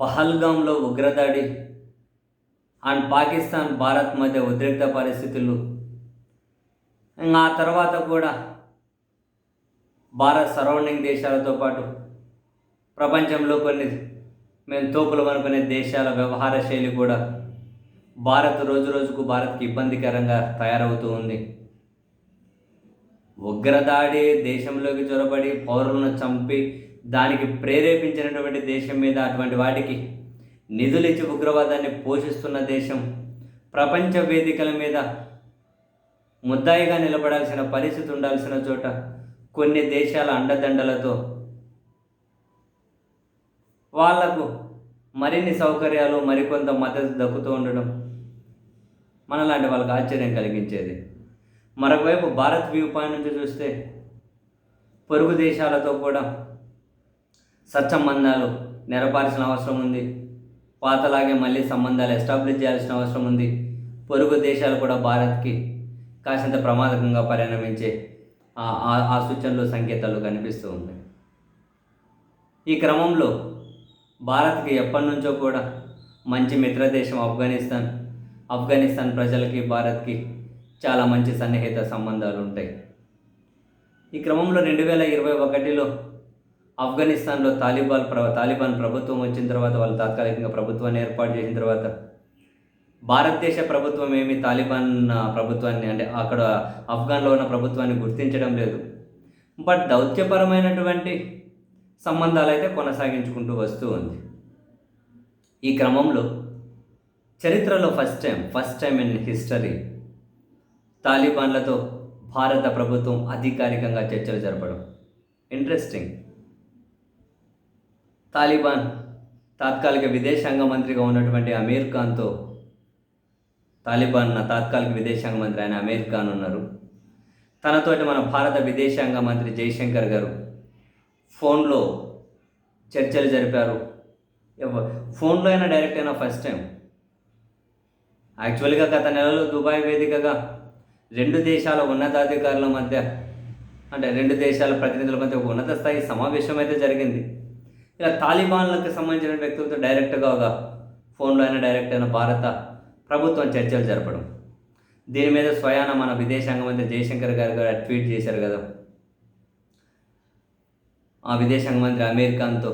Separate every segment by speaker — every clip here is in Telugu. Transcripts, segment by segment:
Speaker 1: పహల్గామ్లో ఉగ్రదాడి అండ్ పాకిస్తాన్ భారత్ మధ్య ఉద్రిక్త పరిస్థితులు, ఇంకా ఆ తర్వాత కూడా భారత్ సరౌండింగ్ దేశాలతో పాటు ప్రపంచంలో కొన్ని మేము తోపులు అనుకునే దేశాల వ్యవహార శైలి కూడా భారత్ రోజు రోజుకు భారత్కి ఇబ్బందికరంగా తయారవుతూ ఉంది. ఉగ్రదాడి దేశంలోకి చొరబడి పౌరులను చంపి దానికి ప్రేరేపించినటువంటి దేశం మీద, అటువంటి వాటికి నిధులిచ్చి ఉగ్రవాదాన్ని పోషిస్తున్న దేశం, ప్రపంచ వేదికల మీద ముద్దాయిగా నిలబడాల్సిన పరిస్థితి ఉండాల్సిన చోట కొన్ని దేశాల అండదండలతో వాళ్లకు మరిన్ని సౌకర్యాలు, మరికొంత మద్దతు దక్కుతూ ఉండడం మనలాంటి వాళ్ళకి ఆశ్చర్యం కలిగించేది. మరొకవైపు భారత్ వ్యూ పాయింట్ నుంచి చూస్తే పొరుగు దేశాలతో కూడా సత్సంబంధాలు నెరపాల్సిన అవసరం ఉంది. పాతలాగే మళ్ళీ సంబంధాలు ఎస్టాబ్లిష్ చేయాల్సిన అవసరం ఉంది. పొరుగు దేశాలు కూడా భారత్కి కాసింత ప్రమాదకంగా పరిణమించే ఆ సూచనలు, సంకేతాలు కనిపిస్తూ ఉన్నాయి. ఈ క్రమంలో భారత్కి ఎప్పటి నుంచో కూడా మంచి మిత్రదేశం ఆఫ్ఘనిస్తాన్ ప్రజలకి భారత్కి చాలా మంచి సన్నిహిత సంబంధాలు ఉంటాయి. ఈ క్రమంలో 2021లో ఆఫ్ఘనిస్తాన్లో తాలిబాన్ ప్రభుత్వం వచ్చిన తర్వాత, వాళ్ళు తాత్కాలికంగా ప్రభుత్వాన్ని ఏర్పాటు చేసిన తర్వాత భారతదేశ ప్రభుత్వం ఏమి తాలిబాన్ ప్రభుత్వాన్ని, అంటే అక్కడ ఆఫ్ఘన్లో ఉన్న ప్రభుత్వాన్ని గుర్తించడం లేదు. బట్ దౌత్యపరమైనటువంటి సంబంధాలు అయితే కొనసాగించుకుంటూ వస్తూ ఉంది. ఈ క్రమంలో చరిత్రలో ఫస్ట్ టైం ఇన్ హిస్టరీ తాలిబాన్లతో భారత ప్రభుత్వం అధికారికంగా చర్చలు జరపడం ఇంట్రెస్టింగ్. తాలిబాన్ తాత్కాలిక విదేశాంగ మంత్రిగా ఉన్నటువంటి అమీర్ ఖాన్తో, తాలిబాన్ తాత్కాలిక విదేశాంగ మంత్రి ఆయన అమీర్ ఖాన్ ఉన్నారు. తనతోటి మన భారత విదేశాంగ మంత్రి జైశంకర్ గారు ఫోన్లో చర్చలు జరిపారు. ఫోన్లో అయినా డైరెక్ట్ అయినా ఫస్ట్ టైం. యాక్చువల్గా గత నెలలో దుబాయ్ వేదికగా రెండు దేశాల ఉన్నతాధికారుల మధ్య, అంటే రెండు దేశాల ప్రతినిధుల మధ్య ఒక ఉన్నత స్థాయి సమావేశం అయితే జరిగింది. ఇలా తాలిబాన్లకు సంబంధించిన వ్యక్తులతో డైరెక్ట్గా ఒక ఫోన్లో అయినా డైరెక్ట్ అయిన భారత ప్రభుత్వం చర్చలు జరపడం, దీని మీద స్వయాన మన విదేశాంగ మంత్రి జైశంకర్ గారు ట్వీట్ చేశారు కదా. ఆ విదేశాంగ మంత్రి అమీర్ ఖాన్తో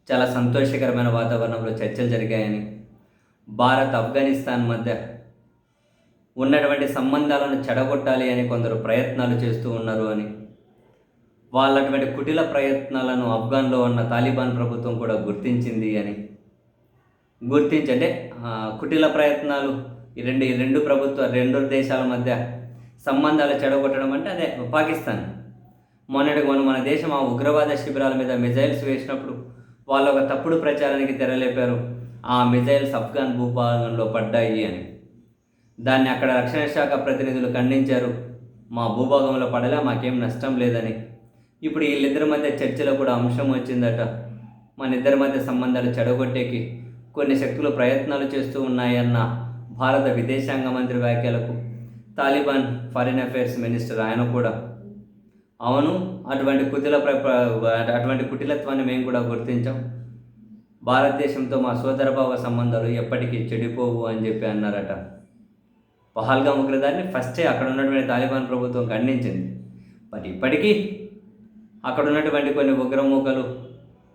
Speaker 1: చాలా సంతోషకరమైన వాతావరణంలో చర్చలు జరిగాయని, భారత్ ఆఫ్ఘనిస్తాన్ మధ్య ఉన్నటువంటి సంబంధాలను చెడగొట్టాలి అని కొందరు ప్రయత్నాలు చేస్తూ ఉన్నారు అని, వాళ్ళటువంటి కుటిల ప్రయత్నాలను ఆఫ్ఘన్లో ఉన్న తాలిబాన్ ప్రభుత్వం కూడా గుర్తించింది అని, అంటే కుటిల ప్రయత్నాలు ఈ రెండు దేశాల మధ్య సంబంధాలు చెడగొట్టడం అంటే అదే పాకిస్తాన్. మొన్నటికి మన దేశం ఆ ఉగ్రవాద శిబిరాల మీద మిజైల్స్ వేసినప్పుడు వాళ్ళు ఒక తప్పుడు ప్రచారానికి తెరలేపారు. ఆ మిజైల్స్ ఆఫ్ఘన్ భూభాగంలో పడ్డాయి అని. దాన్ని అక్కడ రక్షణ శాఖ ప్రతినిధులు ఖండించారు. మా భూభాగంలో పడలే, మాకేం నష్టం లేదని. ఇప్పుడు వీళ్ళిద్దరి మధ్య చర్చలో కూడా అంశం వచ్చిందట. మన ఇద్దరి మధ్య సంబంధాలు చెడగొట్టేకి కొన్ని శక్తులు ప్రయత్నాలు చేస్తూ ఉన్నాయన్న భారత విదేశాంగ మంత్రి వ్యాఖ్యలకు తాలిబాన్ ఫారిన్ అఫైర్స్ మినిస్టర్ ఆయన కూడా అవును, అటువంటి కుటిలత్వాన్ని మేము కూడా గుర్తించాం, భారతదేశంతో మా సోదరభావ సంబంధాలు ఎప్పటికీ చెడిపోవు అని చెప్పి అన్నారట. పహల్గామ్ ఉగ్రదాడిని ఫస్టే అక్కడ ఉన్నటువంటి తాలిబాన్ ప్రభుత్వం ఖండించింది. బట్ ఇప్పటికీ అక్కడ ఉన్నటువంటి కొన్ని ఉగ్రమూకలు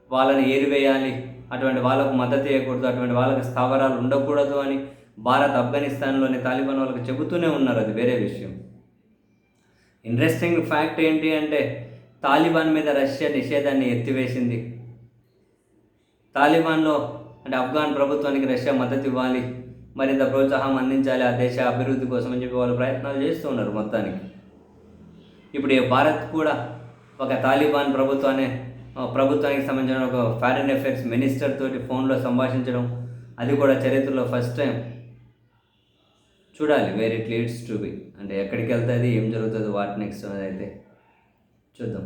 Speaker 1: వాళ్ళని ఏరివేయాలి, అటువంటి వాళ్ళకు మద్దతు ఇవ్వకూడదు, అటువంటి వాళ్ళకి స్థావరాలు ఉండకూడదు అని భారత్ ఆఫ్ఘనిస్తాన్లోని తాలిబాన్ వాళ్ళకి చెబుతూనే ఉన్నారు. అది వేరే విషయం. ఇంట్రెస్టింగ్ ఫ్యాక్ట్ ఏంటి అంటే తాలిబాన్ మీద రష్యా నిషేధాన్ని ఎత్తివేసింది. తాలిబాన్లో అంటే ఆఫ్ఘాన్ ప్రభుత్వానికి రష్యా మద్దతు ఇవ్వాలి, మరింత ప్రోత్సాహం అందించాలి ఆ దేశ అభివృద్ధి కోసం అని చెప్పి వాళ్ళు ప్రయత్నాలు చేస్తూ ఉన్నారు మొత్తానికి. ఇప్పుడు ఈ భారత్ కూడా ఒక తాలిబాన్ ప్రభుత్వానికి సంబంధించిన ఒక ఫారిన్ అఫైర్స్ మినిస్టర్ తోటి ఫోన్లో సంభాషించడం, అది కూడా చరిత్రలో ఫస్ట్ టైం. చూడాలి where it leads to be, అంటే ఎక్కడికి వెళ్తుంది, ఏం జరుగుతుంది, వాట్ నెక్స్ట్ అనేది అయితే చూద్దాం.